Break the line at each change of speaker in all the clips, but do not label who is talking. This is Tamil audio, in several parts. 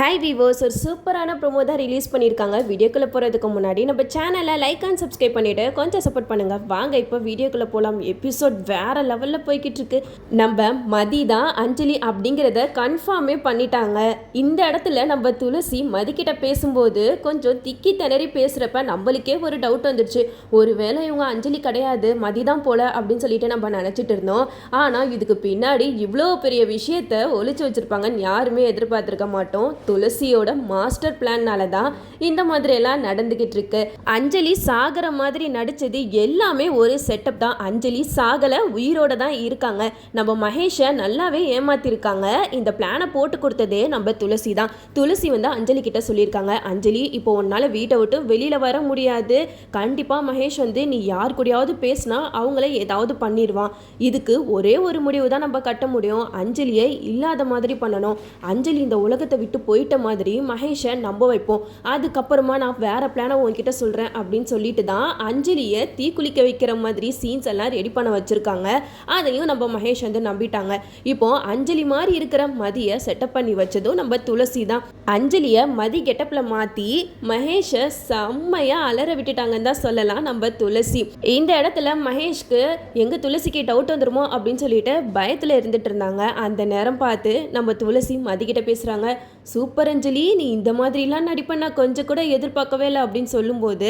ஹாய் வீவர்ஸ், ஒரு சூப்பரான ப்ரோமோ தான் ரிலீஸ் பண்ணியிருக்காங்க. வீடியோக்குள்ளே போகிறதுக்கு முன்னாடி நம்ம சேனலை லைக் அண்ட் சப்ஸ்கிரைப் பண்ணிவிட்டு கொஞ்சம் சப்போர்ட் பண்ணுங்கள். வாங்க இப்போ வீடியோக்குள்ளே போகலாம். எபிசோட் வேறு லெவலில் போய்கிட்டு இருக்கு. நம்ம மதி தான் அஞ்சலி அப்படிங்கிறத கன்ஃபார்மே பண்ணிட்டாங்க. இந்த இடத்துல நம்ம துளசி மதிக்கிட்ட பேசும்போது கொஞ்சம் திக்கி திணறி பேசுகிறப்ப நம்மளுக்கே ஒரு டவுட் வந்துடுச்சு. ஒருவேளை இவங்க அஞ்சலி கிடையாது மதி தான் போல அப்படின்னு சொல்லிட்டு நம்ம நினச்சிட்டு இருந்தோம். ஆனால் இதுக்கு பின்னாடி இவ்வளோ பெரிய விஷயத்த ஒளிச்சு வச்சுருப்பாங்கன்னு யாருமே எதிர்பார்த்துருக்க மாட்டோம். துளசியோட மாஸ்டர் பிளான்னால தான் இந்த மாதிரி எல்லாம் நடந்துகிட்டு இருக்கு. அஞ்சலி சாகர மாதிரி நடிச்சது எல்லாமே ஒரு செட்டப் தான். அஞ்சலி சாகல, உயிரோட தான் இருக்காங்க. நம்ம மகேஷை நல்லாவே ஏமாத்திருக்காங்க. இந்த பிளானை போட்டு கொடுத்ததே நம்ம துளசி தான். துளசி வந்து அஞ்சலி கிட்ட சொல்லியிருக்காங்க, அஞ்சலி இப்போ உன்னால வீட்டை விட்டு வெளியில வர முடியாது. கண்டிப்பா மகேஷ் வந்து நீ யார் கூடயாவது பேசினா அவங்கள ஏதாவது பண்ணிடுவான். இதுக்கு ஒரே ஒரு முடிவு தான் நம்ம கட்ட முடியும். அஞ்சலியை இல்லாத மாதிரி பண்ணணும். அஞ்சலி இந்த உலகத்தை விட்டு போயிட்ட மாதிரி மகேஷை நம்ப வைப்போம். அதுக்கப்புறமா நான் வேற பிளானை உன்கிட்ட சொல்றேன் அப்படின்னு சொல்லிட்டு தான் அஞ்சலியை தீக்குளிக்க வைக்கிற மாதிரி சீன்ஸ் எல்லாம் ரெடி பண்ண வச்சிருக்காங்க. அதையும் நம்ம மகேஷ் வந்து நம்பிட்டாங்க. இப்போ அஞ்சலி மாதிரி இருக்கிற மதியை செட்டப் பண்ணி வச்சதும் நம்ம துளசி தான். அஞ்சலியை மதி கெட்டப்ல மாத்தி மகேஷை செம்மையா அலற விட்டுட்டாங்கன்னு தான் சொல்லலாம் நம்ம துளசி. இந்த இடத்துல மகேஷ்க்கு எங்க துளசிக்கு டவுட் வந்துருமோ அப்படின்னு சொல்லிட்டு பயத்துல இருந்துட்டு இருந்தாங்க. அந்த நேரம் பார்த்து நம்ம துளசி மதி கிட்ட பேசுறாங்க, சூப்பர் அஞ்சலி, நீ இந்த மாதிரிலாம் நடிப்ப நான் கொஞ்சம் கூட எதிர்பார்க்கவே இல்லை அப்படின்னு சொல்லும்போது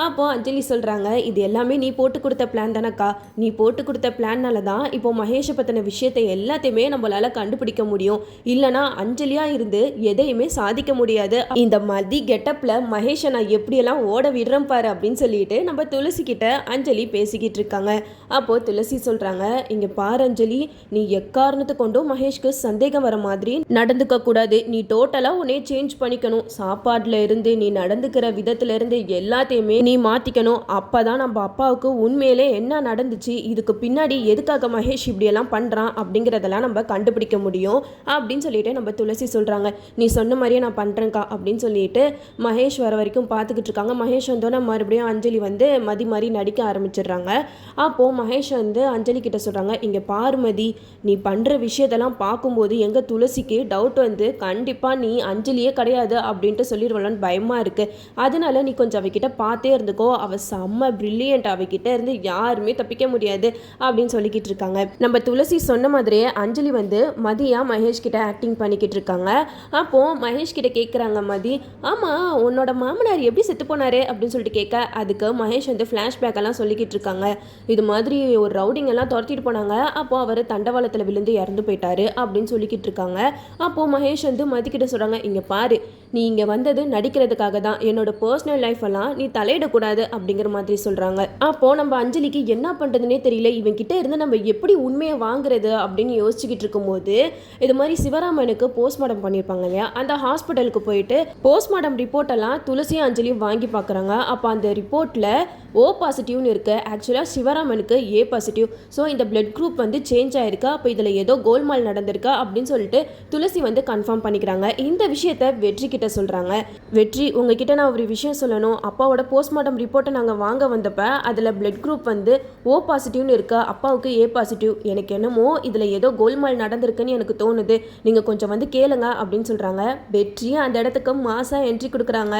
அப்போ அஞ்சலி சொல்கிறாங்க, இது எல்லாமே நீ போட்டு கொடுத்த பிளான் தானக்கா. நீ போட்டு கொடுத்த பிளான்னால தான் இப்போ மகேஷை பற்றின விஷயத்தை எல்லாத்தையுமே நம்மளால் கண்டுபிடிக்க முடியும். இல்லைனா அஞ்சலியாக இருந்து எதையுமே சாதிக்க முடியாது. இந்த மதி கெட்டப்பில் மகேஷை நான் எப்படியெல்லாம் ஓட விடுறேன் பாரு அப்படின்னு சொல்லிட்டு நம்ம துளசி கிட்ட அஞ்சலி பேசிக்கிட்டு இருக்காங்க. அப்போது துளசி சொல்கிறாங்க, இங்கே பாரு அஞ்சலி, நீ எக்காரணத்தை கொண்டும் மகேஷ்க்கு சந்தேகம் வர மாதிரி நடந்துக்க கூடாது. நீ டோட்டலாக உன்னை சேஞ்ச் பண்ணிக்கணும். சாப்பாட்டில் இருந்து நீ நடந்துக்கிற விதத்துல இருந்து எல்லாத்தையுமே நீ மாற்றிக்கணும். அப்போ தான் நம்ம அப்பாவுக்கு உண்மையிலே என்ன நடந்துச்சு, இதுக்கு பின்னாடி எதுக்காக மகேஷ் இப்படியெல்லாம் பண்ணுறான் அப்படிங்கிறதெல்லாம் நம்ம கண்டுபிடிக்க முடியும் அப்படின்னு சொல்லிட்டு நம்ம துளசி சொல்கிறாங்க. நீ சொன்ன மாதிரியே நான் பண்ணுறேன்க்கா அப்படின்னு சொல்லிட்டு மகேஷ் வர வரைக்கும் பார்த்துக்கிட்டு இருக்காங்க. மகேஷ் வந்தோன்னா மறுபடியும் அஞ்சலி வந்து மதி மாதிரி நடிக்க ஆரம்பிச்சிடுறாங்க. அப்போது மகேஷ் வந்து அஞ்சலி கிட்ட சொல்கிறாங்க, இங்கே பாருமதி, நீ பண்ணுற விஷயத்தெல்லாம் பார்க்கும்போது எங்கள் துளசிக்கு டவுட் வந்து கண்டிப்பாக நீ அஞ்சலியே கிடையாது அப்படின்ட்டு சொல்லிடுவாளான்னு பயமாக இருக்குது. அதனால நீ கொஞ்சம் அவகிட்ட பார்த்தே இருந்துக்கோ. அவள் செம்ம பிரில்லியன்ட். அவகிட்ட இருந்து யாருமே தப்பிக்க முடியாது அப்படின்னு சொல்லிக்கிட்டு இருக்காங்க. நம்ம துளசி சொன்ன மாதிரியே அஞ்சலி வந்து மதியா மகேஷ் கிட்ட ஆக்டிங் பண்ணிக்கிட்டு இருக்காங்க. அப்போது மகேஷ் கிட்ட கேட்குறாங்க மதி, ஆமாம் உன்னோட மாமனார் எப்படி செத்து போனாரு அப்படின்னு சொல்லிட்டு கேட்க, அதுக்கு மகேஷ் வந்து ஃப்ளாஷ்பேக் எல்லாம் சொல்லிக்கிட்டு இருக்காங்க. இது மாதிரி ஒரு ரவுடிங் எல்லாம் துரத்திட்டு போனாங்க. அப்போது அவர் தண்டவாளத்தில் விழுந்து இறந்து போயிட்டாரு அப்படின்னு சொல்லிக்கிட்டு இருக்காங்க. அப்போது மகேஷ் வந்து மதிக்கிட்ட சொல்கிறாங்க, இங்கே பாரு, நீ இங்கே வந்தது நடிக்கிறதுக்காக தான். என்னோட பர்சனல் லைஃப் எல்லாம் நீ தலையிடக்கூடாது அப்படிங்கிற மாதிரி சொல்கிறாங்க. அப்போது நம்ம அஞ்சலிக்கு என்ன பண்ணுறதுனே தெரியல. இவங்கிட்ட இருந்து நம்ம எப்படி உண்மையை வாங்குறது அப்படின்னு யோசிச்சுக்கிட்டு இருக்கும்போது இது மாதிரி சிவராமனுக்கு போஸ்ட்மார்ட்டம் பண்ணியிருப்பாங்க இல்லையா, அந்த ஹாஸ்பிட்டலுக்கு போயிட்டு போஸ்ட்மார்ட்டம் ரிப்போர்ட் எல்லாம் துளசியும் அஞ்சலியும் வாங்கி பார்க்குறாங்க. அப்போ அந்த ரிப்போர்ட்டில் ஓ பாசிட்டிவ்னு இருக்குது. ஆக்சுவலாக சிவராமனுக்கு ஏ பாசிட்டிவ். ஸோ இந்த பிளட் குரூப் வந்து சேஞ்ச் ஆகிருக்கு. அப்போ இதில் ஏதோ கோல்மால் நடந்திருக்கா அப்படின்னு சொல்லிட்டு துளசி வந்து கன்ஃபார்ம் பண்ணிக்கிறாங்க. இந்த விஷயத்த வெற்றி கிட்ட சொல்கிறாங்க. வெற்றி, உங்ககிட்ட நான் ஒரு விஷயம் சொல்லணும். அப்பாவோட போஸ்ட்மார்ட்டம் ரிப்போர்ட்டை நாங்கள் வாங்க வந்தப்ப அதில் பிளட் குரூப் வந்து ஓ பாசிட்டிவ்னு இருக்கா, அப்பாவுக்கு ஏ பாசிட்டிவ். எனக்கு என்னமோ இதில் ஏதோ கோல்மால் நடந்திருக்குன்னு எனக்கு தோணுது. நீங்கள் கொஞ்சம் வந்து கேளுங்க அப்படின்னு சொல்கிறாங்க. வெற்றி அந்த இடத்துக்கு மாசாக என்ட்ரி கொடுக்குறாங்க.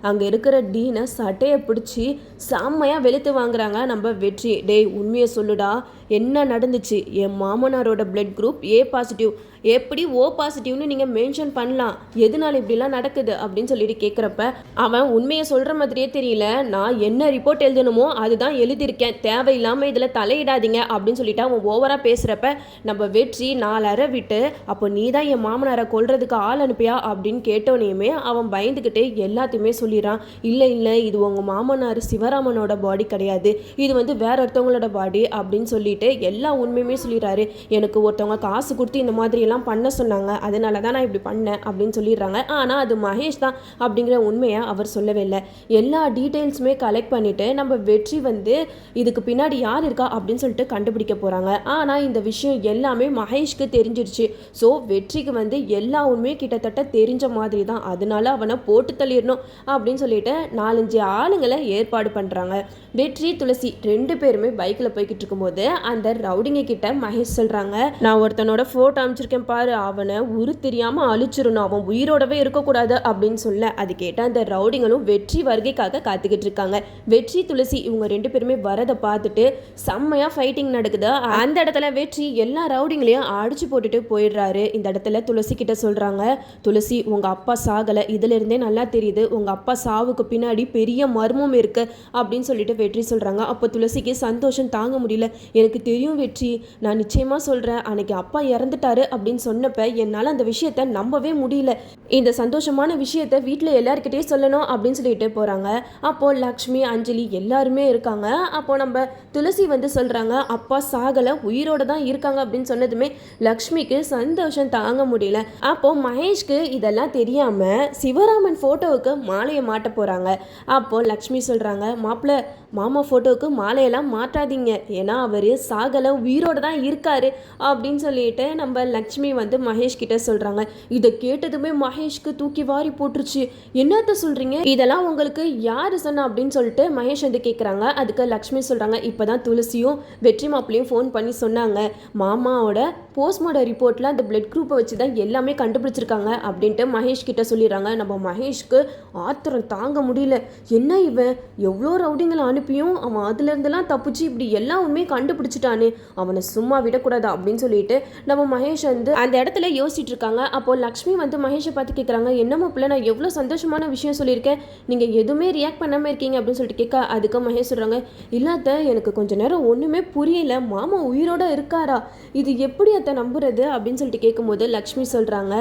அங்கே இருக்கிற டீனை சட்டையை பிடிச்சி செம்மையாக வெளுத்து வாங்குறாங்க நம்ம வெற்றி. டேய் உண்மையை சொல்லுடா, என்ன நடந்துச்சு? என் மாமனாரோட பிளட் குரூப் ஏ பாசிட்டிவ், எப்படி ஓ பாசிட்டிவ்னு நீங்கள் மென்ஷன் பண்ணலாம், எதனால இப்படிலாம் நடக்குது அப்படின்னு சொல்லிட்டு கேட்குறப்ப அவன் உண்மையை சொல்கிற மாதிரியே தெரியல. நான் என்ன ரிப்போர்ட் எழுதணுமோ அதுதான் எழுதியிருக்கேன், தேவையில்லாமல் இதில் தலையிடாதீங்க அப்படின்னு சொல்லிட்டு அவன் ஓவராக பேசுகிறப்ப நம்ம வெற்றி நாலரை விட்டு, அப்போ நீ தான் என் மாமனாரை கொல்றதுக்கு ஆள் அனுப்பியா அப்படின்னு கேட்டோனையுமே அவன் பயந்துக்கிட்டு எல்லாத்தையுமே சொல்லிடுறான். இல்லை இல்லை, இது உங்கள் மாமனார் சிவராமனோட பாடி கிடையாது, இது வந்து வேற ஒருத்தவங்களோட பாடி அப்படின்னு சொல்லிட்டு எல்லா உண்மையுமே சொல்லிடுறாரு. எனக்கு ஒருத்தவங்க காசு கொடுத்து இந்த மாதிரி எல்லாம் பண்ண சொன்னாங்க, அதனால தான் நான் இப்படி பண்ணேன் அப்படின்னு சொல்லிடுறாங்க. ஆனால் அது மகேஷ் தான் அப்படிங்கிற உண்மையை அவர் சொல்லவே இல்லை. எல்லா டீட்டெயில்ஸுமே கலெக்ட் பண்ணிவிட்டு நம்ம வெற்றி வந்து இதுக்கு பின்னாடி யார் இருக்கா அப்படின்னு சொல்லிட்டு கண்டுபிடிக்க போகிறாங்க. ஆனால் இந்த விஷயம் எல்லாமே மகேஷ்க்கு தெரிஞ்சிருச்சு. ஸோ வெற்றிக்கு வந்து எல்லா உண்மையும் கிட்டத்தட்ட தெரிஞ்ச மாதிரி தான். அதனால அவனை போட்டு தள்ளிடணும் அப்படின்னு சொல்லிட்டு 4-5 ஆளுங்களை ஏற்பாடு பண்ணுறாங்க. வெற்றி துளசி 2 பேருமே பைக்கில் போய்கிட்டு இருக்கும்போது அந்த ரவுடிங்க கிட்ட மகேஷ் சொல்கிறாங்க, நான் ஒருத்தனோட ஃபோட்டோ அமைச்சிருக்கேன் பண்ணிட்டேன் பாரு, அவனை உரு தெரியாம அழிச்சிடணும், அவன் உயிரோடவே இருக்கக்கூடாது அப்படின்னு சொல்ல அது கேட்ட அந்த ரவுடிங்களும் வெற்றி வருகைக்காக காத்துக்கிட்டு இருக்காங்க. வெற்றி துளசி இவங்க 2 பேருமே வரதை பார்த்துட்டு செம்மையா ஃபைட்டிங் நடக்குது. அந்த இடத்துல வெற்றி எல்லா ரவுடிங்களையும் அடிச்சு போட்டுட்டு போயிடுறாரு. இந்த இடத்துல துளசி கிட்ட சொல்றாங்க, துளசி உங்க அப்பா சாகலை, இதுல இருந்தே நல்லா தெரியுது உங்க அப்பா சாவுக்கு பின்னாடி பெரிய மர்மம் இருக்கு அப்படின்னு சொல்லிட்டு வெற்றி சொல்றாங்க. அப்போ துளசிக்கு சந்தோஷம் தாங்க முடியல. எனக்கு தெரியும் வெற்றி, நான் நிச்சயமா சொல்றேன், அன்னைக்கு அப்பா இறந்துட்டாரு அப்படின்னு சொன்னப்ப என்னால் அந்த விஷயத்த நம்பவே முடியல. இந்த சந்தோஷமான விஷயத்த வீட்டில் எல்லாருக்கிட்டே சொல்லணும் அப்படின்னு சொல்லிட்டு போறாங்க. அப்போ லக்ஷ்மி அஞ்சலி எல்லாருமே இருக்காங்க. அப்போ நம்ம துளசி சொல்றாங்க, அப்பா சாகலை, உயிரோட தான் இருக்காங்க அப்படின்னு சொன்னதுமே லக்ஷ்மிக்கு சந்தோஷம் தாங்க முடியல. அப்போ மகேஷ்க்கு இதெல்லாம் தெரியாம சிவராமன் போட்டோவுக்கு மாலையை மாட்ட போறாங்க. அப்போ லக்ஷ்மி சொல்றாங்க, மாப்பிள்ள மாமா போட்டோவுக்கு மாலையெல்லாம் மாட்டாதீங்க, ஏன்னா அவர் சாகலை, உயிரோட தான் இருக்காரு அப்படின்னு சொல்லிட்டு நம்ம லக்ஷ்மி மகேஷ் கிட்ட சொல்றாங்க. இதை கேட்டதுமே மகேஷ்க்கு தூக்கி வாரி போட்டுருச்சு. என்னத்த சொல்றீங்க, இதெல்லாம் உங்களுக்கு யாரு சொன்னா அப்படின்னு சொல்லிட்டு மகேஷ் கேட்குறாங்க. அதுக்கு லக்ஷ்மி சொல்றாங்க, இப்போதான் துளசியும் வெற்றி மாப்பிளையும் ஃபோன் பண்ணி சொன்னாங்க, மாமாவோட போஸ்ட்மார்டம் ரிப்போர்ட்டில் அந்த பிளட் குரூப்பை வச்சு தான் எல்லாமே கண்டுபிடிச்சிருக்காங்க அப்படின்ட்டு மகேஷ் கிட்ட சொல்லிடுறாங்க. நம்ம மகேஷ்க்கு ஆத்திரம் தாங்க முடியல. என்ன இவன் எவ்வளோ ரவுடிங்களை அனுப்பியும் அவன் அதுலேருந்துலாம் தப்பிச்சு இப்படி எல்லாமே கண்டுபிடிச்சிட்டானே, அவனை சும்மா விடக்கூடாது அப்படின்னு சொல்லிட்டு நம்ம மகேஷ் அந்த இடத்துல யோசிச்சுட்டு இருக்காங்க. அப்போ லக்ஷ்மி மகேஷை பார்த்து கேட்குறாங்க, என்னம்மா பிள்ளை, நான் எவ்வளோ சந்தோஷமான விஷயம் சொல்லியிருக்கேன், நீங்கள் எதுவுமே ரியாக்ட் பண்ணாமல் இருக்கீங்க அப்படின்னு சொல்லிட்டு கேட்க அதுக்கு மகேஷ் சொல்கிறாங்க, இல்லாத எனக்கு கொஞ்ச நேரம் ஒன்றுமே புரியல, மாமா உயிரோட இருக்காரா, இது எப்படி அத்தை நம்புறது அப்படின்னு சொல்லிட்டு கேட்கும்போது லக்ஷ்மி சொல்கிறாங்க,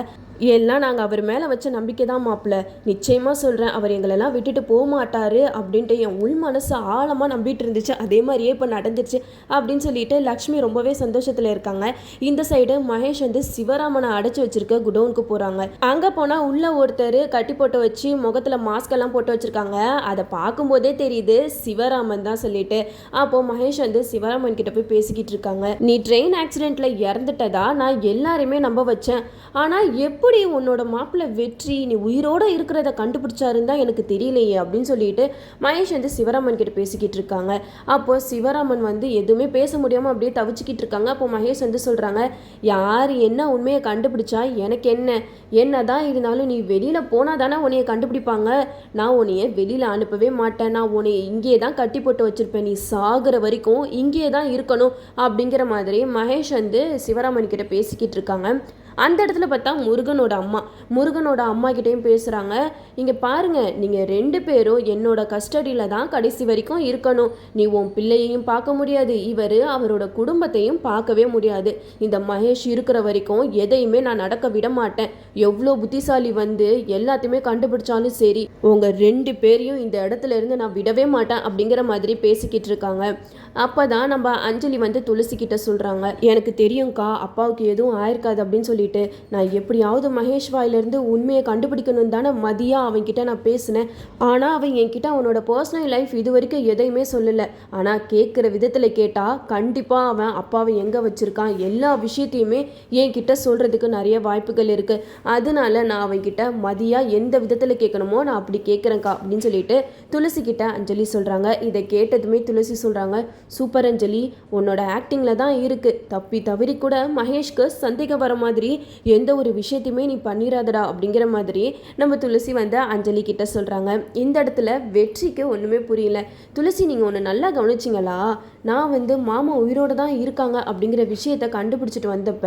எல்லாம் நாங்கள் அவர் மேலே வச்ச நம்பிக்கை தான் மாப்பிள்ள, நிச்சயமாக சொல்கிறேன், அவர் எங்களெல்லாம் விட்டுட்டு போக மாட்டார் அப்படின்ட்டு என் உள் மனசு ஆழமாக நம்பிட்டு இருந்துச்சு, அதே மாதிரியே இப்போ நடந்துருச்சு அப்படின்னு சொல்லிட்டு லக்ஷ்மி ரொம்பவே சந்தோஷத்தில் இருக்காங்க. இந்த சைடு மகேஷ் சிவராமனை அடைச்சி வச்சிருக்க குடோனுக்கு போகிறாங்க. அங்கே போனால் உள்ள ஒருத்தர் கட்டி போட்டு வச்சு முகத்தில் மாஸ்க் எல்லாம் போட்டு வச்சுருக்காங்க. அதை பார்க்கும்போதே தெரியுது சிவராமன் தான் சொல்லிட்டு. அப்போது மகேஷ் சிவராமன் கிட்ட போய் பேசிக்கிட்டு இருக்காங்க. நீ ட்ரெயின் ஆக்சிடெண்ட்டில் இறந்துட்டதா நான் எல்லாருமே நம்ப வச்சேன், ஆனால் எப்படி உன்னோட மாப்பிள்ளை வெற்றி நீ உயிரோட இருக்கிறத கண்டுபிடிச்சாருன்னு தான் எனக்கு தெரியலையே அப்படின்னு சொல்லிட்டு மகேஷ் சிவராமன் கிட்ட பேசிக்கிட்டு இருக்காங்க. அப்போ சிவராமன் எதுவுமே பேச முடியாம அப்படியே தவிச்சுக்கிட்டு இருக்காங்க. அப்போ மகேஷ் சொல்றாங்க, யார் என்ன உண்மையை கண்டுபிடிச்சா எனக்கு என்னதான் இருந்தாலும் நீ வெளியில போனா தானே உன்னைய கண்டுபிடிப்பாங்க, நான் உன்னைய வெளியில அனுப்பவே மாட்டேன், நான் உன்னைய இங்கே தான் கட்டி போட்டு வச்சிருப்பேன், நீ சாகுற வரைக்கும் இங்கே தான் இருக்கணும் அப்படிங்கிற மாதிரி மகேஷ் சிவராமன் கிட்ட பேசிக்கிட்டு இருக்காங்க. அந்த இடத்துல பார்த்தா முருகனோட அம்மா கிட்டேயும் பேசுகிறாங்க. இங்கே பாருங்கள், நீங்கள் 2 பேரும் என்னோட கஸ்டடியில் தான் கடைசி வரைக்கும் இருக்கணும், நீ உன் பிள்ளையையும் பார்க்க முடியாது, அவரோட குடும்பத்தையும் பார்க்கவே முடியாது, இந்த மகேஷ் இருக்கிற வரைக்கும் எதையுமே நான் நடக்க விட மாட்டேன், எவ்வளோ புத்திசாலி எல்லாத்தையுமே கண்டுபிடிச்சாலும் சரி உங்கள் 2 பேரையும் இந்த இடத்துல இருந்து நான் விடவே மாட்டேன் அப்படிங்கிற மாதிரி பேசிக்கிட்டு இருக்காங்க. அப்போ தான் நம்ம அஞ்சலி துளசி கிட்ட சொல்கிறாங்க, எனக்கு தெரியும்க்கா அப்பாவுக்கு எதுவும் ஆயிருக்காது அப்படின்னு சொல்லிட்டு நான் எப்படியாவது மகேஷ் வாயிலிருந்து உண்மையை கண்டுபிடிக்கணும் தானே மதியா அவன்கிட்ட நான் பேசினேன், ஆனால் அவன் என்கிட்ட அவனோட பர்சனல் லைஃப் இது வரைக்கும் எதையுமே சொல்லலை, ஆனால் கேட்குற விதத்தில் கேட்டால் கண்டிப்பாக அவன் அப்பாவை எங்கே வச்சுருக்கான் எல்லா விஷயத்தையுமே என்கிட்ட சொல்கிறதுக்கு நிறைய வாய்ப்புகள் இருக்குது, அதனால நான் அவன்கிட்ட மதியா எந்த விதத்தில் கேட்கணுமோ நான் அப்படி கேட்குறேன்க்கா அப்படின்னு சொல்லிட்டு துளசி கிட்ட அஞ்சலி சொல்கிறாங்க. இதை கேட்டதுமே துளசி சொல்கிறாங்க, சூப்பர் அஞ்சலி, உன்னோட ஆக்டிங்கில் தான் இருக்குது, தப்பி தவறி கூட மகேஷ்க்கு சந்தேகம் வர மாதிரி எந்த ஒரு விஷயத்தையுமே நீ பண்ணிடாதடா அப்படிங்கிற மாதிரி நம்ம துளசி அஞ்சலி கிட்ட சொல்கிறாங்க. இந்த இடத்துல வெற்றிக்கு ஒன்றுமே புரியல. துளசி, நீங்கள் ஒன்று நல்லா கவனிச்சிங்களா, நான் மாமா உயிரோடு தான் இருக்காங்க அப்படிங்கிற விஷயத்தை கண்டுபிடிச்சிட்டு வந்தப்ப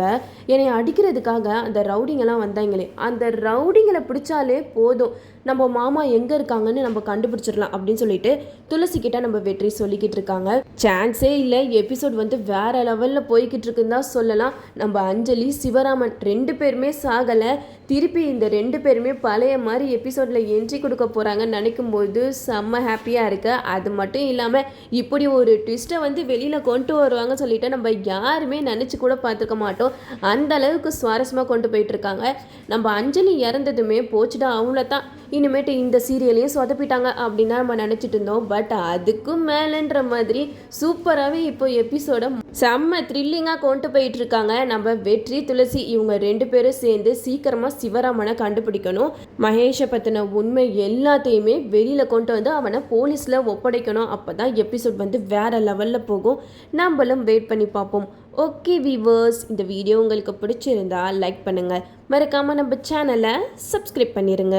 என்னை அடிக்கிறதுக்காக அந்த ரவுடிங்கெல்லாம் வந்தாங்களே, அந்த ரவுடிங்களை பிடிச்சாலே போதும், நம்ம மாமா எங்கே இருக்காங்கன்னு நம்ம கண்டுபிடிச்சிடலாம் அப்படின்னு சொல்லிட்டு துளசி கிட்ட நம்ம வெற்றி சொல்லிக்கிட்டு இருக்காங்க. சான்ஸே இல்லை, எபிசோட் வேற லெவலில் போய்கிட்டு இருக்குன்னு தான் சொல்லலாம். நம்ம அஞ்சலி சிவராமன் 2 பேருமே சாகலை, திருப்பி இந்த 2 பேருமே பழைய மாதிரி எபிசோடில் என்ட்ரி கொடுக்க போகிறாங்கன்னு நினைக்கும் போது செம்ம ஹாப்பியாக இருக்குது. அது மட்டும் இல்லாமல் இப்படி ஒரு ட்விஸ்ட்டை வெளியில் கொண்டு வருவாங்க சொல்லிட்டு நம்ம யாருமே நினச்சி கூட பார்த்துக்க மாட்டோம், அந்த அளவுக்கு சுவாரஸ்யமாக கொண்டு போயிட்டு இருக்காங்க. நம்ம அஞ்சலி இறந்ததுமே போச்சுடா அவ்வளோதான், இனிமேட்டு இந்த சீரியலையும் சொதப்பிட்டாங்க அப்படின்னு நம்ம நினச்சிட்டு இருந்தோம். பட் அதுக்கும் மேலேன்ற மாதிரி சூப்பராகவே இப்போ எபிசோட செம்ம த்ரில்லிங்காக கொண்டு போயிட்டு இருக்காங்க. நம்ம வெற்றி துளசி இவங்க 2 பேரும் சேர்ந்து சீக்கிரமாக சிவராமனை கண்டுபிடிக்கணும், மகேஷை பற்றின உண்மை எல்லாத்தையுமே வெளியில் கொண்டு அவனை போலீஸில் ஒப்படைக்கணும். அப்போ தான் எபிசோட் வேற லெவலில் போகும். நம்மளும் வெயிட் பண்ணி பார்ப்போம். ஓகே வீவர்ஸ், இந்த வீடியோ உங்களுக்கு பிடிச்சிருந்தா லைக் பண்ணுங்கள், மறக்காமல் நம்ம சேனலை சப்ஸ்கிரைப் பண்ணிடுங்க.